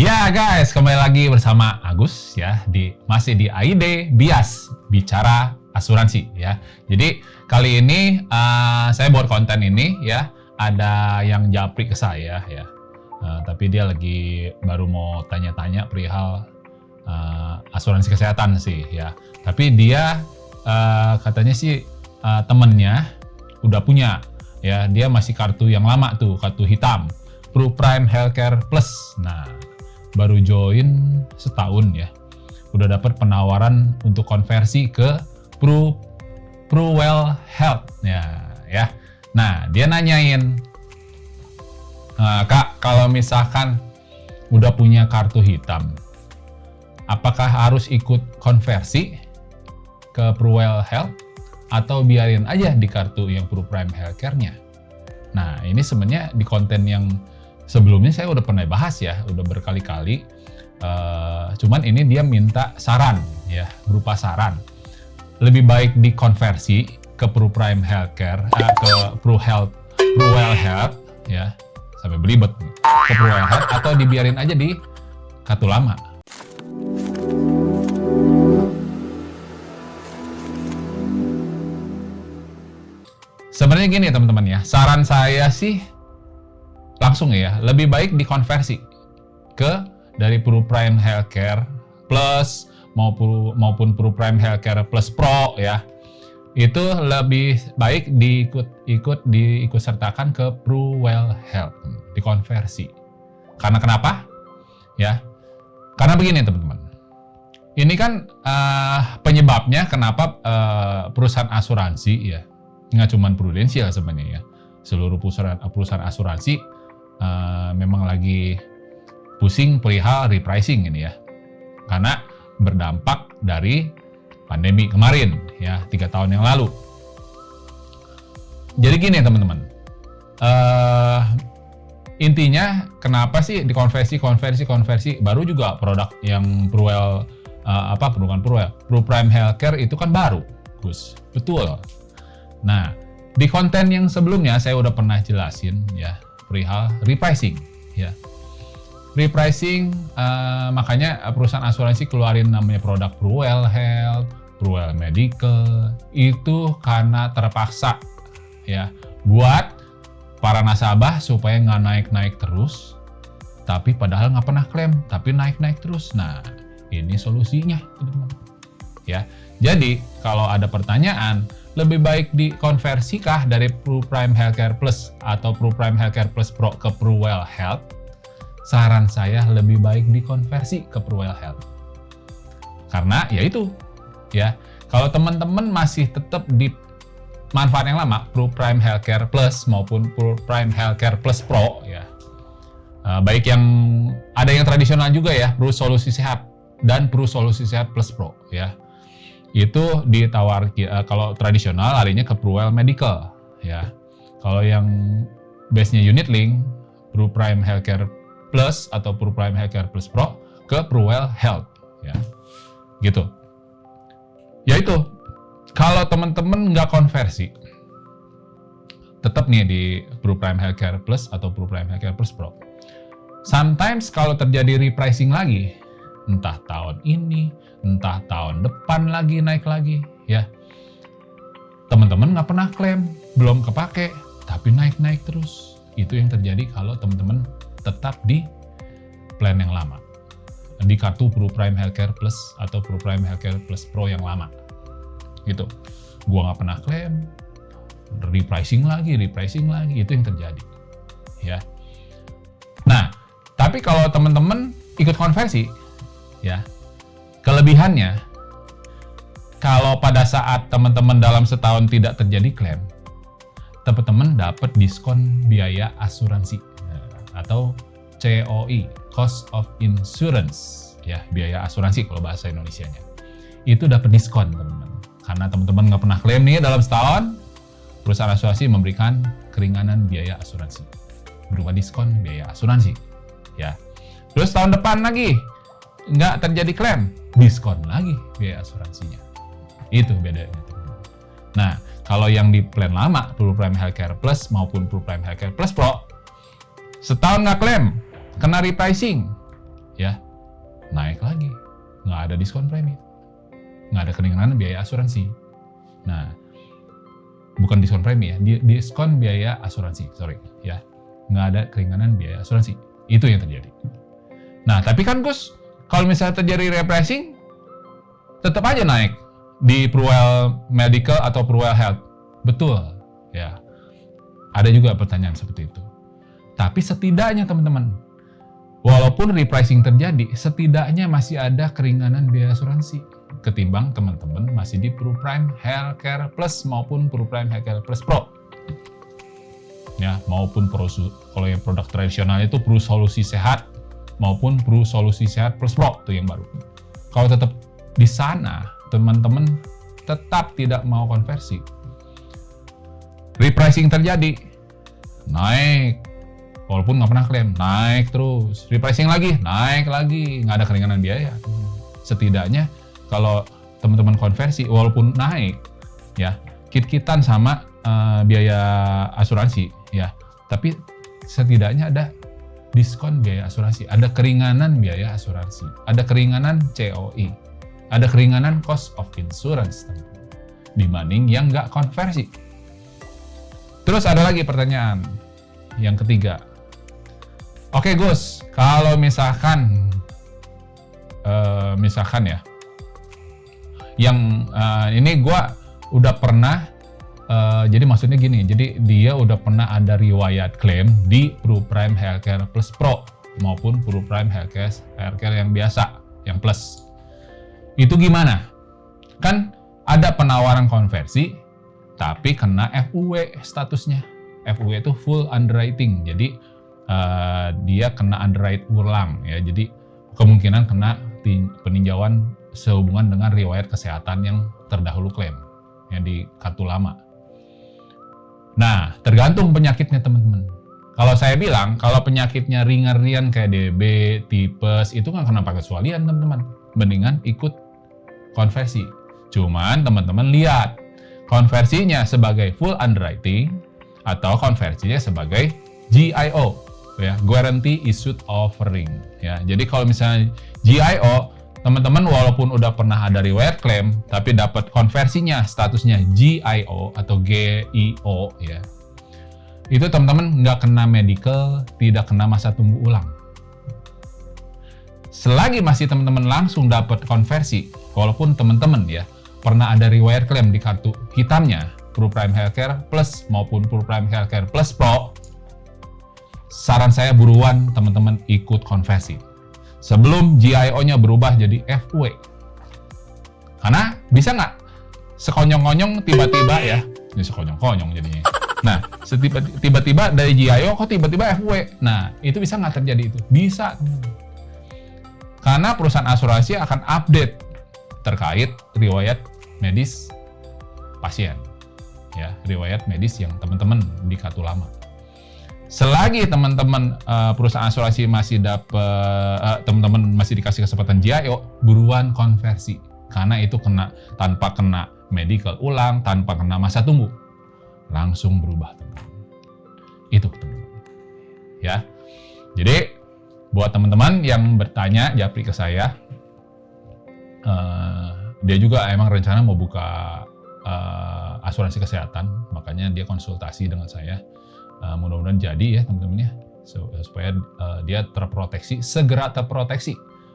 Ya guys, kembali lagi bersama Agus ya, masih di AID Bias Bicara Asuransi ya. Jadi kali ini saya buat konten ini ya, ada yang japri ke saya ya. Tapi dia lagi baru mau tanya-tanya perihal asuransi kesehatan sih ya. Tapi dia katanya sih temennya udah punya ya, dia masih kartu yang lama tuh, kartu hitam, ProPrime Healthcare Plus. Nah, baru join setahun ya, udah dapat penawaran untuk konversi ke ProWell Health ya. Nah, dia nanyain, Kak, kalau misalkan udah punya kartu hitam, apakah harus ikut konversi ke ProWell Health atau biarin aja di kartu yang ProPrime Healthcare-nya? Nah, ini sebenarnya di konten yang sebelumnya saya udah pernah bahas ya, udah berkali-kali. Cuman ini dia minta saran ya, berupa saran. Lebih baik dikonversi ke ProPrime Healthcare, ke ProWell Health ya, sampai belibet ke ProWell Health, atau dibiarin aja di kartu lama. Sebenarnya gini ya teman-teman ya, saran saya sih langsung ya, lebih baik dikonversi ke dari ProPrime Healthcare Plus maupun ProPrime Healthcare Plus Pro ya. Itu lebih baik diikut sertakan ke ProWell Health, dikonversi. Karena kenapa? Ya. Karena begini teman-teman. Ini kan penyebabnya kenapa perusahaan asuransi ya, nggak cuma Prudential sebenarnya ya, seluruh perusahaan asuransi memang lagi pusing perihal repricing ini ya, karena berdampak dari pandemi kemarin ya, 3 tahun yang lalu. Jadi gini teman-teman, intinya kenapa sih dikonversi baru juga produk yang ProPrime Healthcare itu kan baru, Gus. Betul. Nah, di konten yang sebelumnya saya udah pernah jelasin ya perihal repricing ya. Repricing makanya perusahaan asuransi keluarin namanya produk ProWell Health, ProWell Medical, itu karena terpaksa ya, buat para nasabah supaya nggak naik-naik terus, tapi padahal nggak pernah klaim, tapi naik-naik terus. Nah, ini solusinya teman-teman ya. Jadi kalau ada pertanyaan, lebih baik dikonversikah dari ProPrime Healthcare Plus atau ProPrime Healthcare Plus Pro ke ProWell Health? Saran saya lebih baik dikonversi ke ProWell Health. Karena ya itu ya, kalau teman-teman masih tetap di manfaat yang lama, ProPrime Healthcare Plus maupun ProPrime Healthcare Plus Pro ya, baik yang ada yang tradisional juga ya, Pro Solusi Sehat dan Pro Solusi Sehat Plus Pro ya, itu ditawar kalau tradisional larinya ke ProWell Medical ya. Kalau yang base-nya unit link, ProPrime Healthcare Plus atau ProPrime Healthcare Plus Pro ke ProWell Health ya. Gitu. Ya itu. Kalau teman-teman nggak konversi, tetap nih di ProPrime Healthcare Plus atau ProPrime Healthcare Plus Pro. Sometimes kalau terjadi repricing lagi, entah tahun ini, entah tahun depan lagi naik lagi ya, teman-teman nggak pernah klaim, belum kepake, tapi naik-naik terus. Itu yang terjadi kalau teman-teman tetap di plan yang lama, di kartu ProPrime Healthcare Plus atau ProPrime Healthcare Plus Pro yang lama gitu. Gua nggak pernah klaim, repricing lagi, itu yang terjadi ya. Nah, tapi kalau teman-teman ikut konversi ya, kelebihannya, kalau pada saat teman-teman dalam setahun tidak terjadi klaim, teman-teman dapat diskon biaya asuransi atau COI, Cost of Insurance ya, biaya asuransi kalau bahasa Indonesianya. Itu dapat diskon teman-teman, karena teman-teman nggak pernah klaim nih dalam setahun, perusahaan asuransi memberikan keringanan biaya asuransi berupa diskon biaya asuransi ya. Terus tahun depan lagi nggak terjadi klaim, diskon lagi biaya asuransinya. Itu bedanya. Nah, kalau yang di plan lama, ProPrime Healthcare Plus maupun ProPrime Healthcare Plus Pro, setahun nggak klaim, kena repricing, ya naik lagi, nggak ada diskon premi, nggak ada keringanan biaya asuransi. Nah, bukan diskon premi ya, diskon biaya asuransi, ya, nggak ada keringanan biaya asuransi. Itu yang terjadi. Nah, tapi kan Gus, kalau misalnya terjadi repricing, tetap aja naik di Pruwell Medical atau Pruwell Health. Betul, ya. Ada juga pertanyaan seperti itu. Tapi setidaknya teman-teman, walaupun repricing terjadi, setidaknya masih ada keringanan biaya asuransi ketimbang teman-teman masih di PruPrime Healthcare Plus maupun PruPrime Healthcare Plus Pro. Ya, maupun kalau yang produk tradisional itu Pru Solusi Sehat maupun Pru Solusi Sehat Plus Pro itu yang baru. Kalau tetap di sana, teman-teman tetap tidak mau konversi. Repricing terjadi, naik. Walaupun nggak pernah klaim, naik terus. Repricing lagi, naik lagi. Nggak ada keringanan biaya. Setidaknya kalau teman-teman konversi, walaupun naik, ya kit-kitan sama biaya asuransi, ya. Tapi setidaknya ada diskon biaya asuransi, ada keringanan biaya asuransi, ada keringanan COI, ada keringanan cost of insurance, dibanding yang nggak konversi. Terus ada lagi pertanyaan yang ketiga. Oke Gus, kalau misalkan ya, yang ini gue udah pernah, jadi maksudnya gini, jadi dia udah pernah ada riwayat klaim di PruPrime Healthcare Plus Pro maupun PruPrime Healthcare yang biasa, yang Plus. Itu gimana? Kan ada penawaran konversi, tapi kena FUW statusnya. FUW itu full underwriting, jadi dia kena underwrite ulang ya. Jadi kemungkinan kena peninjauan sehubungan dengan riwayat kesehatan yang terdahulu klaim yang di kartu lama. Nah, tergantung penyakitnya teman-teman. Kalau saya bilang, kalau penyakitnya ringan-ringan kayak DB, tipes, itu kan kena pakai sualian teman-teman. Mendingan ikut konversi. Cuman teman-teman lihat, konversinya sebagai full underwriting atau konversinya sebagai GIO, ya, Guarantee Issued Offering. Ya, jadi kalau misalnya GIO, teman-teman walaupun udah pernah ada riwayat klaim, tapi dapat konversinya statusnya GIO atau GIO, ya, itu teman-teman nggak kena medical, tidak kena masa tunggu ulang. Selagi masih teman-teman langsung dapat konversi, walaupun teman-teman ya pernah ada riwayat klaim di kartu hitamnya PruPrime Healthcare Plus maupun PruPrime Healthcare Plus Pro, saran saya buruan teman-teman ikut konversi sebelum GIO-nya berubah jadi FUW. Karena bisa nggak sekonyong-konyong tiba-tiba ya, ini sekonyong-konyong jadinya. Nah, tiba-tiba dari GIO kok tiba-tiba FUW. Nah, itu bisa nggak terjadi itu? Bisa. Karena perusahaan asuransi akan update terkait riwayat medis pasien. Ya, riwayat medis yang teman-teman di kartu lama. Selagi teman-teman perusahaan asuransi masih teman-teman masih dikasih kesempatan GIO, buruan konversi. Karena itu tanpa kena medical ulang, tanpa kena masa tunggu. Langsung berubah, teman-teman. Itu, teman-teman. Ya. Jadi, buat teman-teman yang bertanya, japri ke saya, dia juga emang rencana mau buka asuransi kesehatan, makanya dia konsultasi dengan saya. Mudah-mudahan jadi ya teman-teman ya, supaya dia segera terproteksi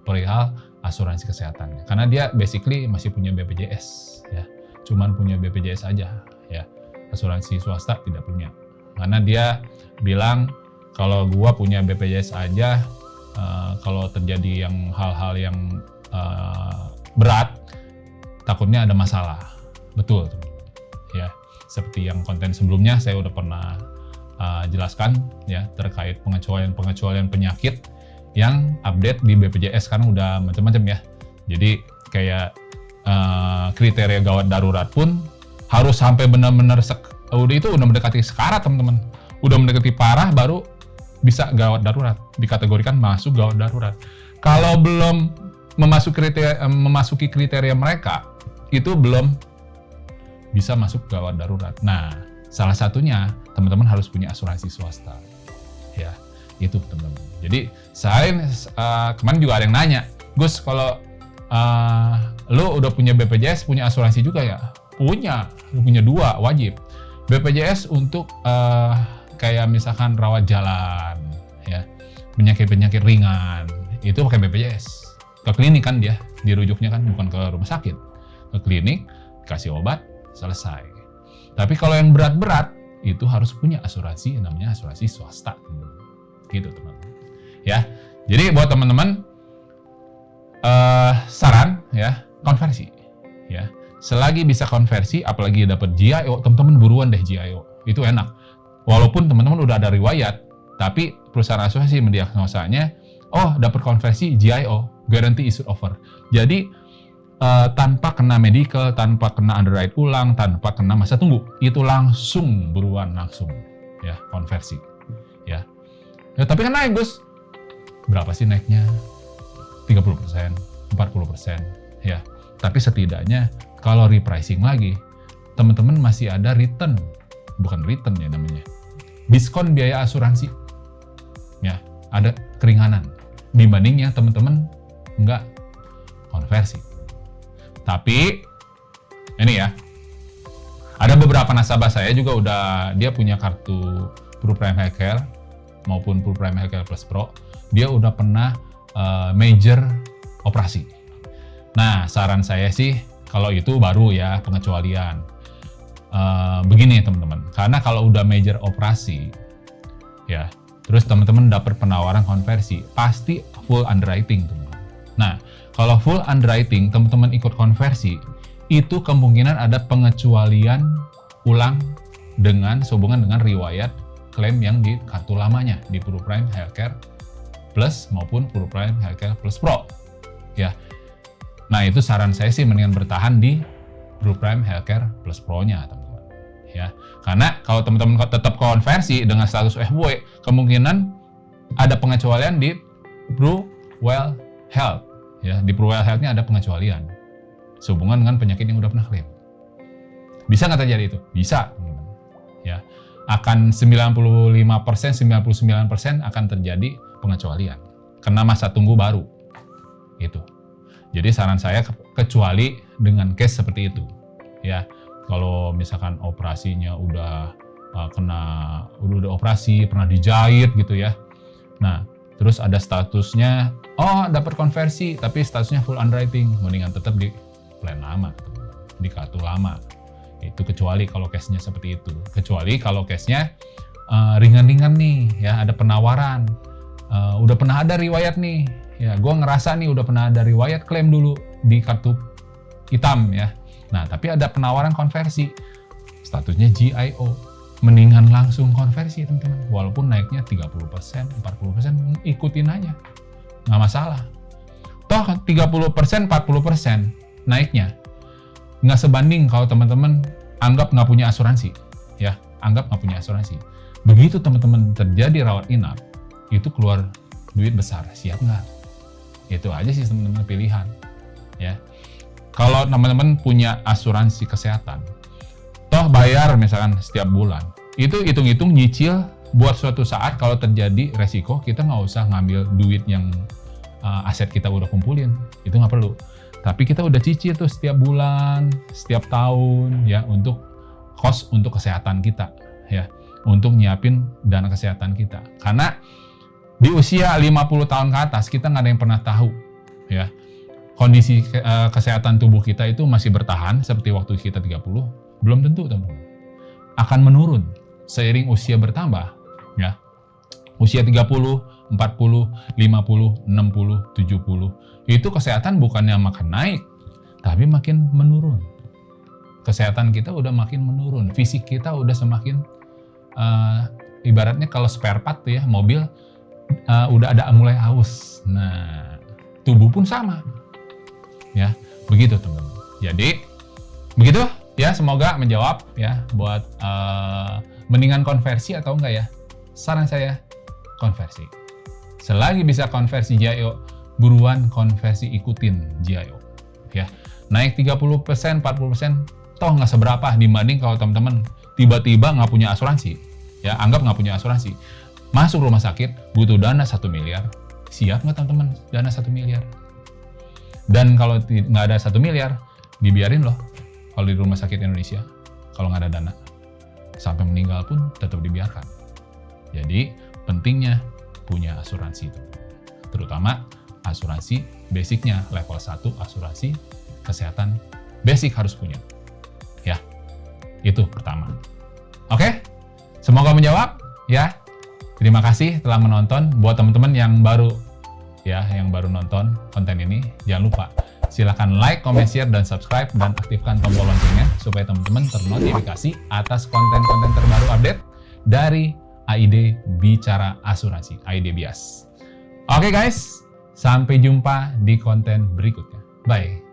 perihal asuransi kesehatannya. Karena dia basically masih punya BPJS ya, cuman punya BPJS aja ya, asuransi swasta tidak punya. Karena dia bilang kalau gua punya BPJS aja, kalau terjadi yang hal-hal yang berat, takutnya ada masalah. Betul ya, seperti yang konten sebelumnya saya udah pernah jelaskan ya terkait pengecualian penyakit yang update di BPJS sekarang udah macam-macam ya. Jadi kayak kriteria gawat darurat pun harus sampai benar-benar itu udah mendekati sekarat teman-teman. Udah mendekati parah baru bisa gawat darurat, dikategorikan masuk gawat darurat. Kalau belum memasuki kriteria mereka, itu belum bisa masuk gawat darurat. Nah, salah satunya teman-teman harus punya asuransi swasta. Ya. Itu teman-teman. Jadi kemarin juga ada yang nanya, Gus, kalau lo udah punya BPJS, punya asuransi juga ya? Punya 2 wajib. BPJS untuk kayak misalkan rawat jalan, ya, penyakit-penyakit ringan, itu pakai BPJS. Ke klinik kan dia, dirujuknya kan bukan ke rumah sakit. Ke klinik, kasih obat, selesai. Tapi kalau yang berat-berat, itu harus punya asuransi, namanya asuransi swasta. Gitu teman-teman. Ya, jadi buat teman-teman, saran ya, konversi. Ya, selagi bisa konversi, apalagi dapat GIO, teman-teman buruan deh GIO. Itu enak. Walaupun teman-teman udah ada riwayat, tapi perusahaan asuransi mendiagnosanya, oh dapat konversi GIO, guarantee issued offer. Jadi tanpa kena medical, tanpa kena underwrite ulang, tanpa kena masa tunggu, itu langsung buruan langsung ya konversi. Ya, tapi kan naik Gus. Berapa sih naiknya? 30%, 40%, ya. Tapi setidaknya kalau repricing lagi, teman-teman masih ada return, bukan return ya namanya, diskon biaya asuransi, ya, ada keringanan dibanding yang teman-teman nggak konversi. Tapi ini ya, ada beberapa nasabah saya juga dia punya kartu ProPrime Healthcare maupun ProPrime Healthcare Plus Pro, dia udah pernah major operasi. Nah, saran saya sih kalau itu baru ya pengecualian. Begini teman-teman, karena kalau udah major operasi, ya, terus teman-teman dapat penawaran konversi, pasti full underwriting teman-teman. Nah, kalau full underwriting, teman-teman ikut konversi, itu kemungkinan ada pengecualian ulang sehubungan dengan riwayat klaim yang di kartu lamanya, di ProPrime Healthcare Plus maupun ProPrime Healthcare Plus Pro. Ya. Nah, itu saran saya sih mendingan bertahan di ProPrime Healthcare Plus Pro-nya, teman-teman. Ya. Karena kalau teman-teman tetap konversi dengan status FW, kemungkinan ada pengecualian di ProWell Health. Ya, di ProWell Health-nya ada pengecualian sehubungan dengan penyakit yang udah pernah klaim. Bisa nggak terjadi itu? Bisa, teman-teman. Ya. Akan 95%, 99% akan terjadi pengecualian. Kena masa tunggu baru. Itu. Jadi saran saya kecuali dengan case seperti itu. Ya, kalau misalkan operasinya udah udah operasi, pernah dijahit gitu ya. Nah, terus ada statusnya, oh dapat konversi, tapi statusnya full underwriting, mendingan tetap di plan lama, di kartu lama. Itu kecuali kalau case-nya seperti itu. Kecuali kalau case-nya ringan-ringan nih, ya ada penawaran, udah pernah ada riwayat nih, ya gue ngerasa nih udah pernah ada riwayat klaim dulu di kartu hitam ya. Nah, tapi ada penawaran konversi, statusnya GIO, mendingan langsung konversi teman-teman. Walaupun naiknya 30%, 40%, ikutin aja, nggak masalah. Toh 30%, 40% naiknya nggak sebanding kalau teman-teman anggap nggak punya asuransi, ya, anggap nggak punya asuransi. Begitu teman-teman terjadi rawat inap, itu keluar duit besar, siap nggak? Itu aja sih teman-teman pilihan, ya. Kalau teman-teman punya asuransi kesehatan, toh bayar misalkan setiap bulan, itu hitung-hitung nyicil buat suatu saat kalau terjadi resiko, kita nggak usah ngambil duit yang aset kita udah kumpulin, itu nggak perlu. Tapi kita udah cicil tuh setiap bulan, setiap tahun ya untuk cost untuk kesehatan kita ya, untuk nyiapin dana kesehatan kita. Karena di usia 50 tahun ke atas kita nggak ada yang pernah tahu ya. Kondisi kesehatan tubuh kita itu masih bertahan seperti waktu kita 30, belum tentu teman-teman. Akan menurun seiring usia bertambah ya. Usia 30, 40, 50, 60, 70. Itu kesehatan bukannya makin naik, tapi makin menurun. Kesehatan kita udah makin menurun, fisik kita udah semakin, ibaratnya kalau spare part ya, mobil udah ada mulai aus. Nah, tubuh pun sama. Ya, begitu teman-teman. Jadi, begitu ya, semoga menjawab ya, buat mendingan konversi atau enggak ya. Saran saya, konversi. Selagi bisa konversi GIO, buruan konversi, ikutin GIO ya. Naik 30%, 40% toh nggak seberapa dibanding kalau teman-teman tiba-tiba nggak punya asuransi ya. Anggap nggak punya asuransi, masuk rumah sakit, butuh dana 1 miliar, siap nggak teman-teman dana 1 miliar? Dan kalau nggak ada 1 miliar, dibiarin loh kalau di rumah sakit Indonesia, kalau nggak ada dana. Sampai meninggal pun tetap dibiarkan. Jadi, pentingnya punya asuransi itu. Terutama asuransi basicnya, level 1 asuransi kesehatan basic harus punya. Ya, itu pertama. Oke, semoga menjawab ya. Terima kasih telah menonton. Buat teman-teman yang baru nonton konten ini, jangan lupa silakan like, comment, share, dan subscribe, dan aktifkan tombol loncengnya supaya teman-teman ternotifikasi atas konten-konten terbaru update dari AID Bicara Asuransi, AID Bias. Oke guys, sampai jumpa di konten berikutnya. Bye.